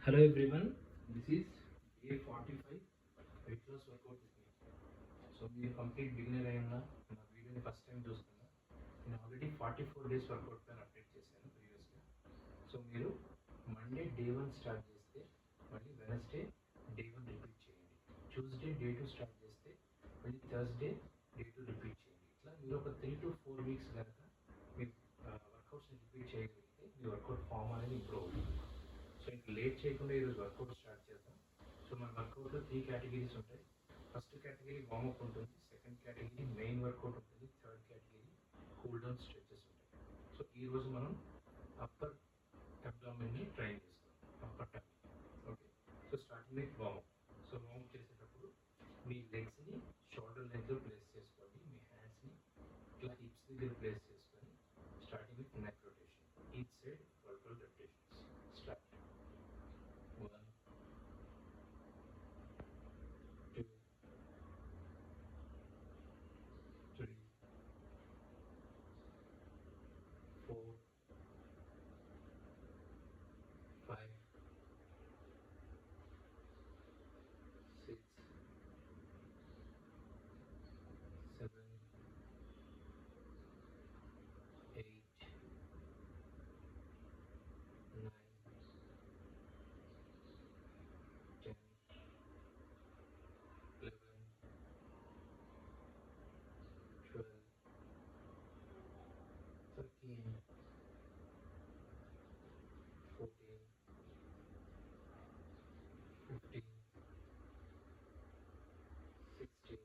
Hello everyone, this is day 45 weight loss workout with me. So మీరు complete beginner అయినా నా వీడియోని first time చూస్తున్నా నేను ఆల్రెడీ 44 డేస్ వర్కౌట్ పైన అప్డేట్ చేశాను ప్రీవియస్గా. సో మీరు మండే డే 1 స్టార్ట్ చేస్తే మళ్ళీ వెనస్డే డే 1 రిపీట్ చేయండి. ట్యూస్డే డే 2 స్టార్ట్ చేస్తే మళ్ళీ థర్స్డే డే 2 రిపీట్ చేయండి. ఇట్లా మీరు ఒక 3 to 4 వీక్స్ కనుక మీ వర్కౌట్స్ని రిపీట్ చేయగలిగితే మీ వర్కౌట్ ఫామ్ అనేది ఇంప్రూవ్ అవుతుంది. సో ఇంకా లేట్ చేయకుండా ఈరోజు వర్కౌట్ స్టార్ట్ చేద్దాం. సో మన వర్కౌట్లో 3 కేటగిరీస్ ఉంటాయి. ఫస్ట్ కేటగిరీ వార్మప్ ఉంటుంది, సెకండ్ కేటగిరీ మెయిన్ వర్కౌట్ ఉంటుంది, third category cool down stretches ఉంటాయి. సో ఈరోజు మనం అప్పర్ అబ్డామిన్ని ట్రైన్ చేస్తాం, upper tum. Okay, so starting with warmup. So warmup చేసేటప్పుడు మీ లెగ్స్ని షోల్డర్ లెంగ్త్లో ప్లేస్ చేసుకోండి, మీ హ్యాండ్స్ని ఇట్లా హిప్స్ దగ్గర ప్లేస్ చేసుకొని starting with neck rotation, each side 12 repetitions. Start. 1 2 3 4 5 6 7 8 9 10 11 12 13 14 15 16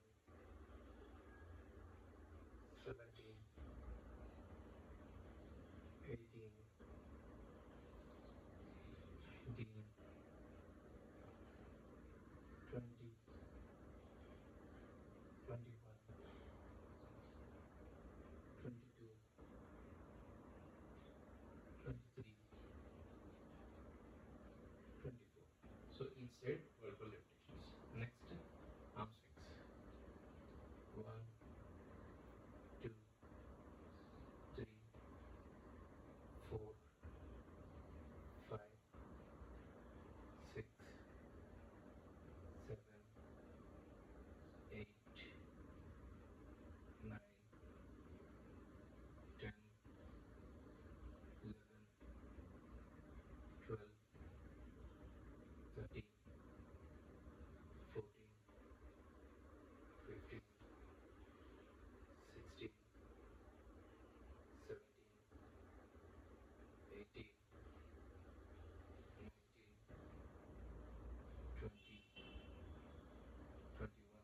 17 18 19 20 21 22 23 24. So each side 12 repetitions. Next, arm swings. 1 2 3 4 5 6 7 8 9 10 11 12 13 14 15 16 17 18 19 20 21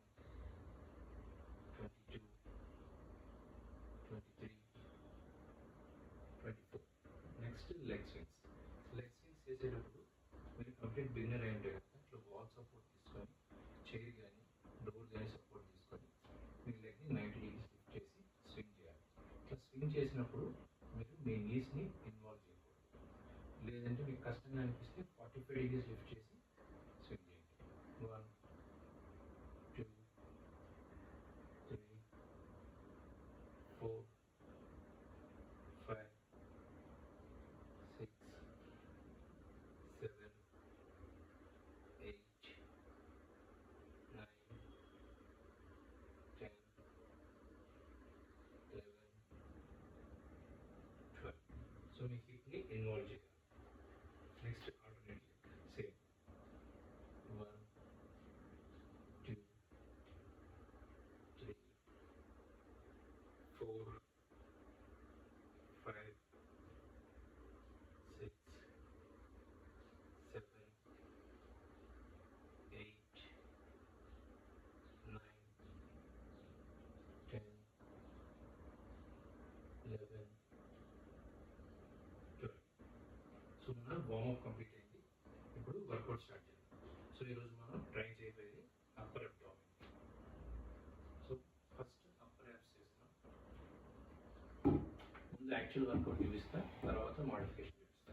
22 23 24. Next leg swings. Leg swings చేసేటప్పుడు మీరు complete beginner అయి ఉంటే కనుక ఇట్లా వాల్ సపోర్ట్ తీసుకొని చైర్ కానీ డోర్ కానీ సపోర్ట్ తీసుకొని మీ లెగ్ని 90 degrees లిఫ్ట్ చేసి స్వింగ్ చేయాలి. ఇట్లా స్వింగ్ చేసినప్పుడు మీరు మీ నీస్ని ఇన్వాల్వ్ చేయకూడదు. లేదంటే మీకు కష్టంగా అనిపిస్తే 45 degrees లిఫ్ట్ చేసి స్వింగ్ చేయండి. 1 2 3 4 5 6 7 8 9 10 11 12. సో మీ హిప్ని ఇన్వాల్వ్ చేయాలి. Next alternate leg same. 1 2 3 4 5 6 7 8 9 10 11 12. So మన వార్మప్ కంప్లీట్ అయింది. ఇప్పుడు వర్కౌట్ స్టార్ట్ చేద్దాం. సో ఈరోజు మనం ట్రై చేయబోయేది upper abdomen. So first upper apps చేస్తున్నాం. ముందు యాక్చువల్ వర్కౌట్ చూపిస్తా, తర్వాత మోడిఫికేషన్ చూపిస్తా.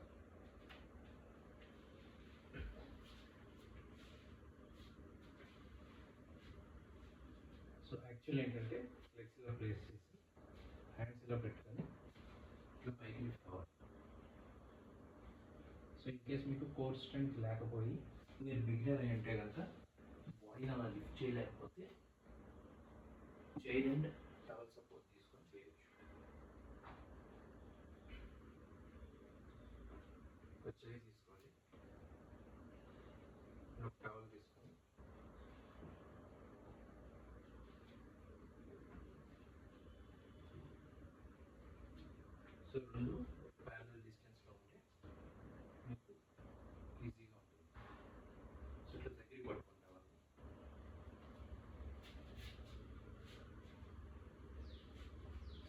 సో యాక్చువల్ ఏంటంటే లెగ్స్ ఇలా ప్లేస్ చేసి హ్యాండ్స్ ఇలా పెట్టుకొని ఇట్లా పైకి లిఫ్ట్ అవ్వాలి. సో ఇన్ కేస్ మీకు కోర్ స్ట్రెంగ్త్ లేకపోయి మీరు బిగినర్ అయి ఉంటే కనుక బాడీని అలా లిఫ్ట్ చేయలేకపోతే చైర్ అండ్ టవల్ సపోర్ట్ తీసుకొని చేయొచ్చు. ఒక చైర్ తీసుకోండి, ఒక టవల్ తీసుకొని సో రెండు ప్యారలల్ డిస్టెన్స్లో ఉంటే మీకు ఈజీగా ఉంటుంది. సో ఇట్లా దగ్గరికి పట్టుకుంటాం.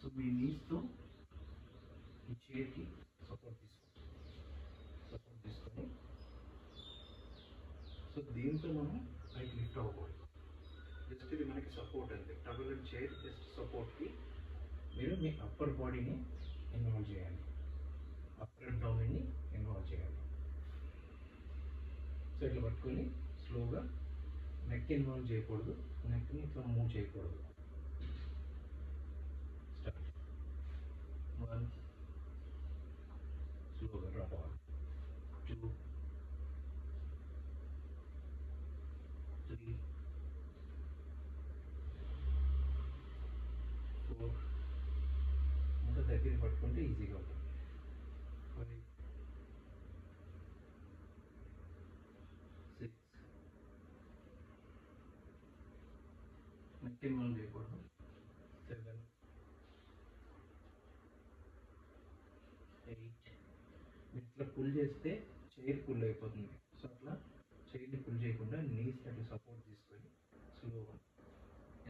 సో మీ నీస్తో ఈ చైర్కి సపోర్ట్ తీసుకొని సో దీంతో మనం పైకి లిఫ్ట్ అవ్వకూడదు. జస్ట్ ఇది మనకి సపోర్ట్ అంతే. టవల్ అండ్ చైర్ జస్ట్ సపోర్ట్కి మీరు మీ అప్పర్ బాడీని ఇన్వాల్వ్ చేయాలి, అప్పర్ అబ్డామిన్ని ఇన్వాల్వ్ చేయాలి. సో ఇట్లా పట్టుకొని స్లోగా నెక్ ఇన్వాల్వ్ చేయకూడదు, నెక్ని ఇట్లా మూవ్ చేయకూడదు. స్టార్ట్. 1 స్లోగా డ్రాప్ అవ్వాలి. 2 3 4 ఇంకా దగ్గర పట్టుకుంటే ఈజీగా ఉంటుంది. 5 6 నెక్ ఇన్వాల్వ్ చేయకూడదు. 7 8 మీరు ఇట్లా పుల్ చేస్తే చైర్ పుల్ అయిపోతుంది. సో అట్లా చైర్ని పుల్ చేయకుండా నీస్ అట్లా సపోర్ట్ తీసుకొని స్లోగా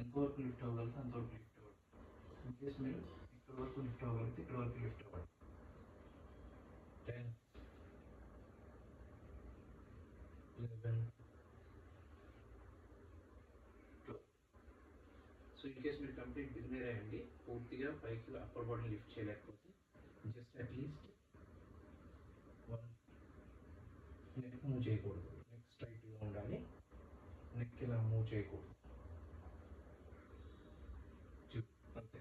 ఎంతవరకు లిఫ్ట్ అవ్వగలిగితే అంతవరకు లిఫ్ట్ అవ్వండి. ఇన్ కేస్ మీరు ఇక్కడ వరకు లిఫ్ట్ అవ్వగలిగితే ఇక్కడ వరకు లిఫ్ట్ అవ్వండి. 10 11 12. సో ఇన్ కేస్ మీరు కంప్లీట్ బిగినర్ అయ్యండి, పూర్తిగా పైకి అప్పర్ బాడీ లిఫ్ట్ చేయలేకపోతే జస్ట్ అట్లీస్ట్ 1 నెక్ మూవ్ చేయకూడదు, నెక్ స్ట్రైట్గా ఉండాలి, నెక్ ఇలా మూవ్ చేయకూడదు. అంతే.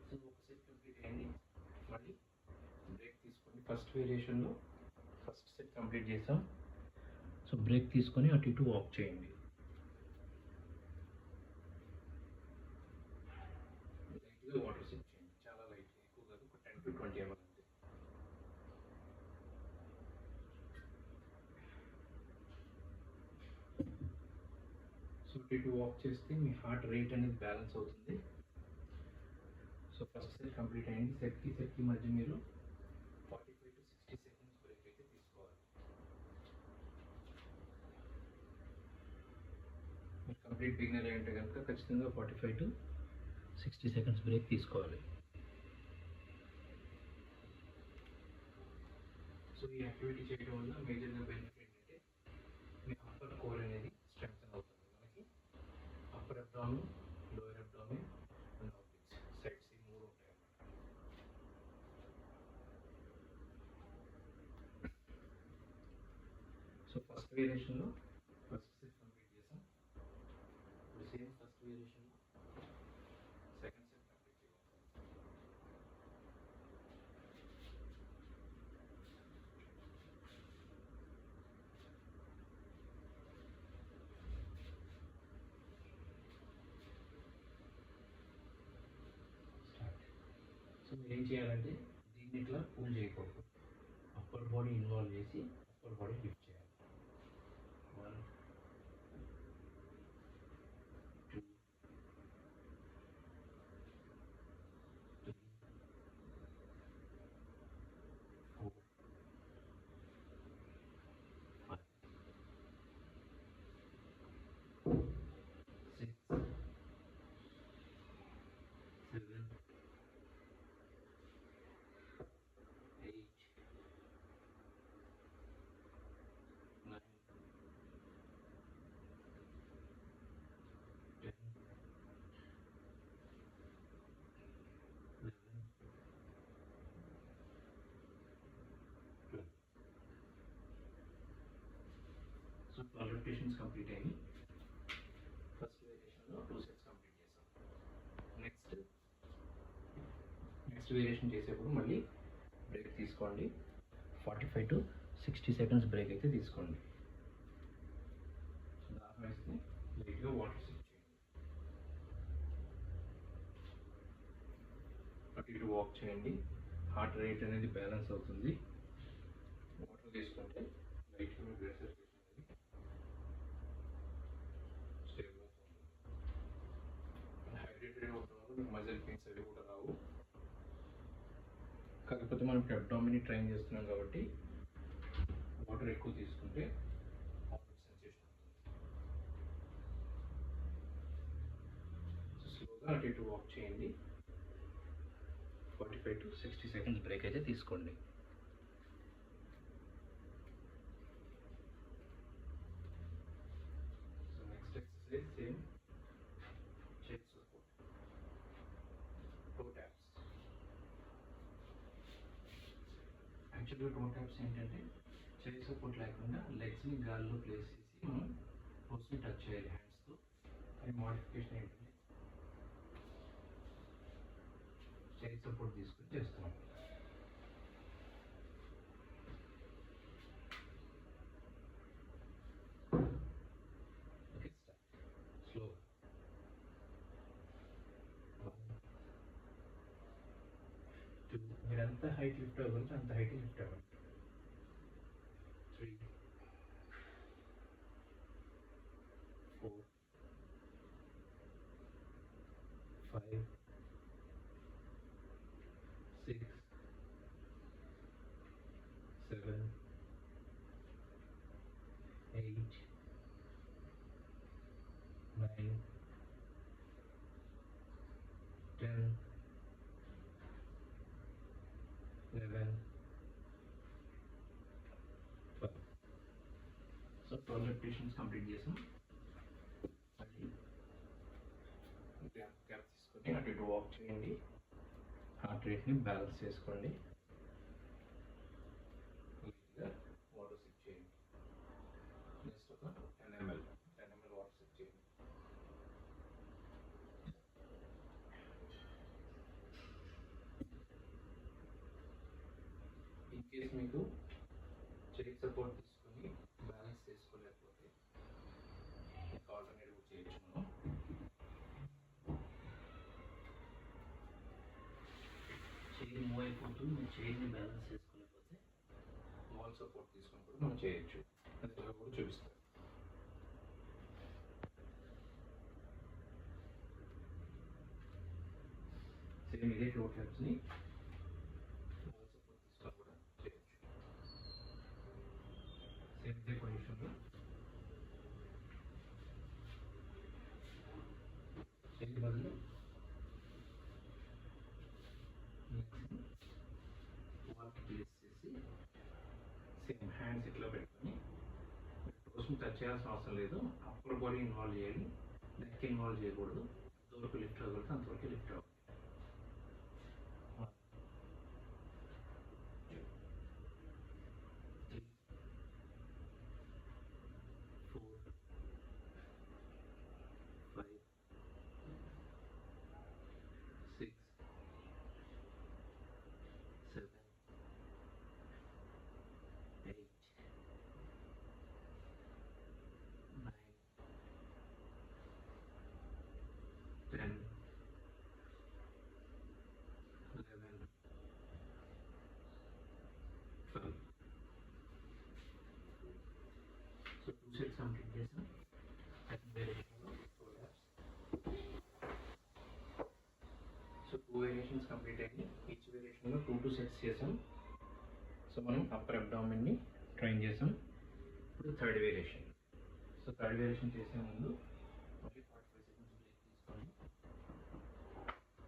సో ఒక సెట్ కంప్లీట్ అయ్యింది. మళ్ళీ బ్రేక్ తీసుకోండి. ఫస్ట్ వేరియేషన్లో ఫస్ట్ సెట్ కంప్లీట్ చేసాం. సో బ్రేక్ తీసుకొని అటు ఇటు వాక్ చేయండి. లైట్గా వాటర్ సిప్ చేయండి, చాలా లైట్గా, ఎక్కువ కాదు, ఒక 10 to 20 ml అంతే. సో అటు ఇటు వాక్ చేస్తే మీ హార్ట్ రేట్ అనేది బ్యాలెన్స్ అవుతుంది. సో ఫస్ట్ సెట్ కంప్లీట్ అయింది. సెట్కి మధ్య మీరు 45 to 60 seconds బ్రేక్ అయితే తీసుకోవాలి. మీరు కంప్లీట్ బిగినర్ అయి ఉంటే కనుక ఖచ్చితంగా 45 to 60 seconds బ్రేక్ తీసుకోవాలి. సో ఈ యాక్టివిటీ చేయడం వల్ల మేజర్గా బెనిఫిట్ ఏంటంటే మీ అప్పర్ కోర్ అనేది స్ట్రెంగ్తన్ అవుతుంది. మనకి upper abdomen, lower abdomen and obliques sides ఈ మూడు ఉంటాయి అన్నమాట. సో ఫస్ట్ వేరియేషన్లో ఫస్ట్ సెట్ కంప్లీట్ చేసాం. ఇప్పుడు సేమ్ ఫస్ట్ వేరియేషన్లో సెకండ్ సెట్ కంప్లీట్ చేయాలి. సో మీరు ఏం చేయాలంటే దీన్ని ఇట్లా పుల్ చేయకూడదు, అప్పర్ బాడీ ఇన్వాల్వ్ చేసి అప్పర్ బాడీ లిఫ్ట్ చేయాలి. 1 2 3 4 5 6 7 8 9 10 11 12. సో 12 repetitions కంప్లీట్ అయ్యి ఫస్ట్ వేరియేషన్లో 2 sets కంప్లీట్ చేసాం. నెక్స్ట్ వేరియేషన్ చేసేప్పుడు మళ్ళీ తీసుకోండి. 45 to 60 seconds బ్రేక్ అయితే తీసుకోండి. దాహం వేస్తే లైట్గా వాటర్ సిప్ చేయండి. అటు ఇటు వాక్ చేయండి. హార్ట్ రేట్ అనేది బ్యాలెన్స్ అవుతుంది. వాటర్ తీసుకుంటే లైట్గా మీ బ్లడ్ సర్క్యులేషన్ అనేది స్టేబుల్ అవుతుంది. హైడ్రేటెడ్గా ఉండడం వల్ల మీకు మజిల్ పెయిన్స్ అవి కూడా రావు. కాకపోతే మనం అబ్డామిన్ ట్రైన్ చేస్తున్నాం కాబట్టి వాటర్ ఎక్కువ తీసుకుంటే వామిట్ సెన్సేషన్ అవుతుంది. స్లోగా అటు ఇటు వాక్ చేయండి. 45 to 60 seconds బ్రేక్ అయితే తీసుకోండి. So next exercise same chest support, toe taps. యాక్చువల్గా టో ట్యాప్స్ ఏంటంటే చెస్ట్ సపోర్ట్ లేకుండా లెగ్స్ని గాల్లో ప్లేస్ చేసి మనం టోస్ని టచ్ చేయాలి హ్యాండ్స్తో. అది మోడిఫికేషన్ ఏంటంటే చెస్ట్ సపోర్ట్ తీసుకొని చేస్తున్నాం. Okay, start. స్లో. 1 2 మీరు ఎంత హైట్ లిఫ్ట్ అవ్వగలిగితే అంత హైట్ లిఫ్ట్ అవ్వండి. 3 4 5 6 7 8 9 10 11 12. సో 12 repetitions కంప్లీట్ చేసాం. మళ్ళీ గ్యాప్ తీసుకొని అటు ఇటు వాక్ చేయండి. హార్ట్ రేట్ని బ్యాలెన్స్ చేసుకోండి. లైట్గా వాటర్ సిప్ చేయండి. నెక్స్ట్ ఒక 10 ml వాటర్ సిప్ చేయండి. ఇన్ కేస్ మీకు చెస్ట్ సపోర్ట్ తీసుకొని బ్యాలెన్స్ చేసుకోలేకపోతే మీకు ఆల్టర్నేటివ్ చేయొచ్చు. మనం చేయి మూవ్ అయిపోతూ మీరు చేయిని బ్యాలెన్స్ చేసుకోలేకపోతే వాల్ సపోర్ట్ తీసుకొని కూడా మనం చేయొచ్చు. అది ఎలా కూడా చూపిస్తాం. సేమ్ ఇదే టో ట్యాప్స్ని వాల్ సపోర్ట్ తీసుకొని కూడా చేయొచ్చు. సేమ్ ఇదే పొజిషన్లో చేయి బదులు వాల్కి ప్లేస్ చేసి సేమ్ హ్యాండ్స్ ఇట్లా పెట్టుకొని టోస్ని టచ్ చేయాల్సిన అవసరం లేదు. అప్పర్ బాడీ ఇన్వాల్వ్ చేయాలి, నెక్ ఇన్వాల్వ్ చేయకూడదు. ఎంతవరకు లిఫ్ట్ అవ్వగలిగితే అంతవరకు లిఫ్ట్ అవ్వాలి. 1 2 3 4 5 6 7 8 9 10 11 12. సో 2 సెట్స్ కంప్లీట్ చేసాం. సెకండ్ వేరియేషన్లో 2 ట్యాప్స్. సో 2 వేరియేషన్స్ కంప్లీట్ అయ్యింది. ఈచ్ వేరియేషన్లో 2 సెట్స్ చేసాం. సో మనం అప్పర్ అబ్డామిన్ని ట్రైన్ చేసాం. ఇప్పుడు third variation. So third variation చేసే ముందు మళ్ళీ 45 seconds బ్రేక్ తీసుకోండి.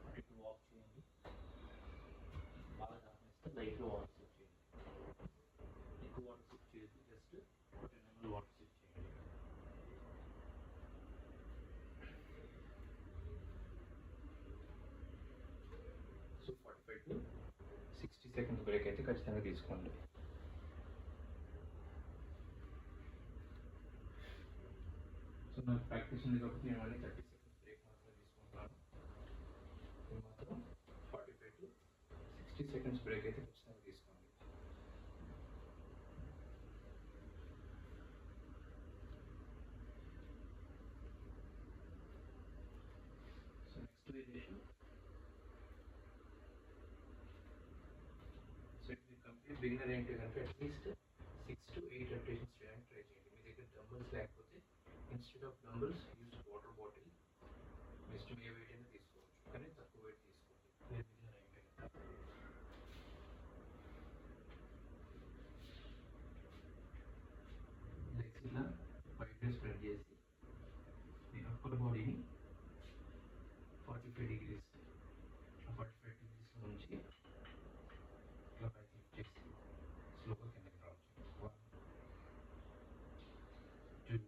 అటు ఇటు వాక్ చేయండి. బాగా దాహం వేస్తే లైట్గా వాటర్ సిప్ చేయండి. ఎక్కువ వాటర్ సిప్ చేయొద్దు, జస్ట్ 10 ml వాటర్ సిప్ చేయండి. సో 45 to 60 seconds బ్రేక్ అయితే ఖచ్చితంగా తీసుకోండి. సో నాకు ప్రాక్టీస్ ఉంది కాబట్టి నేను మళ్ళీ 30 seconds బ్రేక్ మాత్రమే తీసుకుంటున్నాను. ఇది మాత్రం 45 to 60 seconds బ్రేక్ అయితే ఖచ్చితంగా తీసుకోండి. బిగినర్ ఏంటి కనుక అట్లీస్ట్ 6 to 8 రెపిటేషన్స్ చేయడానికి ట్రై చేయండి. మీ దగ్గర డంబుల్స్ లేకపోతే instead of dumbbells use water bottle. Next మీ వెయిట్ అయినా తీసుకోవచ్చు, కానీ తక్కువ వెయిట్ తీసుకోండి. మీరు బిగినర్ అయితే లెగ్స్ ఇలా బయట స్ప్రెడ్ చేసి మీ అప్పర్ బాడీని 45 degrees 45 degrees నుంచి ఇలా పైకి లిఫ్ట్ చేసి స్లోగా కిందకి డ్రాప్ చేయండి. 1 2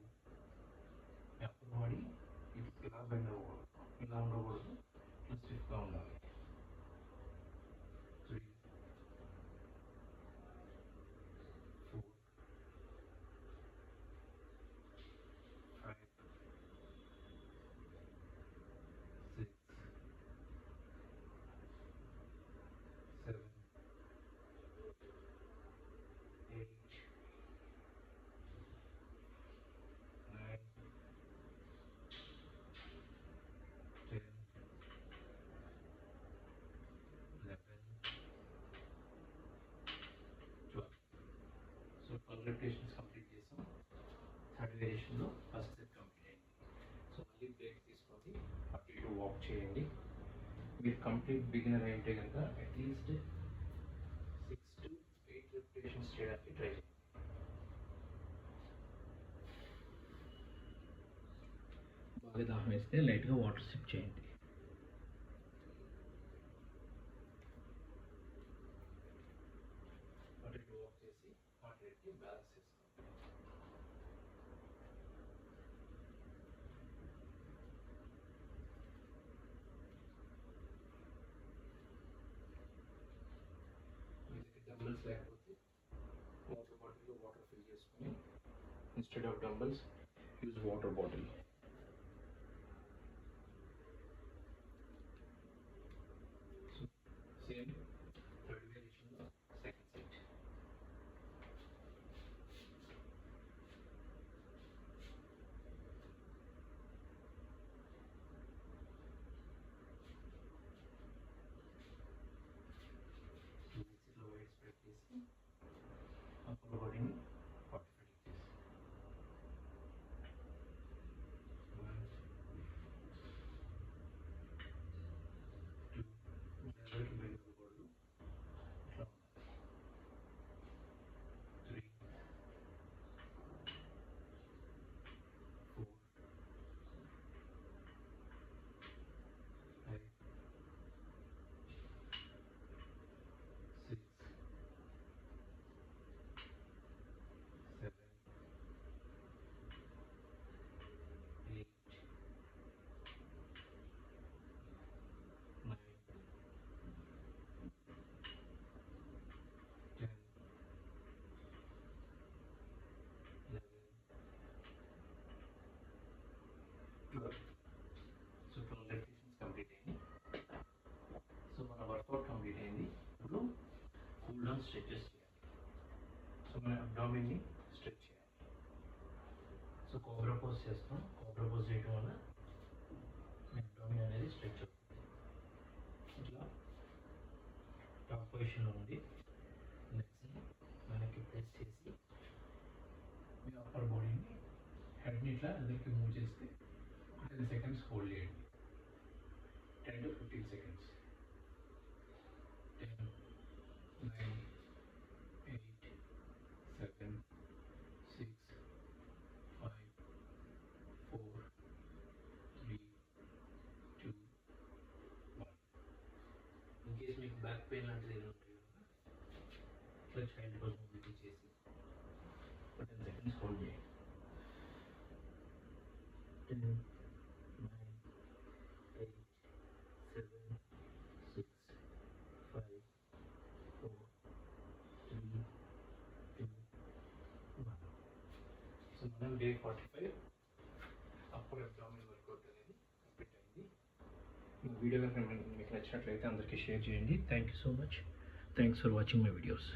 మీ అప్పర్ బాడీ ఇలా బెండ్ అవ్వకూడదు, ఇలా ఉండకూడదు, ఇలా స్టిఫ్గా ఉండాలి. 3 4 5 6 7 8 9 10 11 12. సో 12 రెపిటేషన్స్ కంప్లీట్ చేసాం. థర్డ్ వేరియేషన్లో ఫస్ట్ సెట్ కంప్లీట్ అయింది. సో మళ్ళీ బ్రేక్ తీసుకొని అటు ఇటు వాక్ చేయండి. మీరు కంప్లీట్ బిగినర్ అయితే కనుక అట్లీస్ట్ 6 to 8 రెపిటేషన్స్ చేయడానికి ట్రై చేయండి. బాగా దాహం వేస్తే లైట్గా వాటర్ సిప్ చేయండి. అటు ఇటు వాక్ చేసి హార్ట్ రేట్ని బ్యాలెన్స్ చేసుకోండి. మీ దగ్గర డంబుల్స్ లేకపోతే వాటర్ బాటిల్లో వాటర్ ఫిల్ చేసుకొని instead of dumbbells use water bottle. So same third వేరియేషన్లో second set. Low weight spread చేసి అప్పర్ బాడీని 45 degrees 1 2 డైరెక్ట్ బెండ్ అవ్వకూడదు, ఇట్లా ఉండాలి. 3 4 5 6 7 8 9 10 11 12. సో 12 రెపిటేషన్స్ కంప్లీట్ అయింది. సో మన వర్కౌట్ కంప్లీట్ అయింది. ఇప్పుడు కూల్ డౌన్ స్ట్రెచెస్ చేయాలి. సో మన అబ్డామిన్ని స్ట్రెచ్ చేయాలి. సో కోబ్రా పోజ్ చేస్తాం. కోబ్రా పోజ్ చేయడం వల్ల మీ అబ్డామిన్ అనేది స్ట్రెచ్ అవుతుంది. ఇట్లా టాప్ పొజిషన్లో ఉండి లెగ్స్ని వెనక్కి ప్రెస్ చేసి మీ అప్పర్ బాడీని హెడ్ని ఇట్లా ఎదురుకి మూవ్ చేస్తే 10 seconds హోల్డ్ చేయండి. 10 to 15 seconds. 10 9 8 7 6 5 4 3 2 1. ఇన్ కేస్ మీకు బ్యాక్ పెయిన్ లాంటిది ఏమైనా ఉంటే కనుక ఇట్లా చైల్డ్ పోజ్ మూవీ చేసి 10 seconds హోల్డ్ చేయండి. 10 9 8 7 6 5 4 3 2 1. సో మనం డే 45 అప్పర్ అబ్డామినల్ వర్కౌట్ అనేది కంప్లీట్ అయింది. ఈ వీడియో కనుక మీకు నచ్చినట్లయితే అందరికీ షేర్ చేయండి. Thank you so much. Thanks for watching my videos.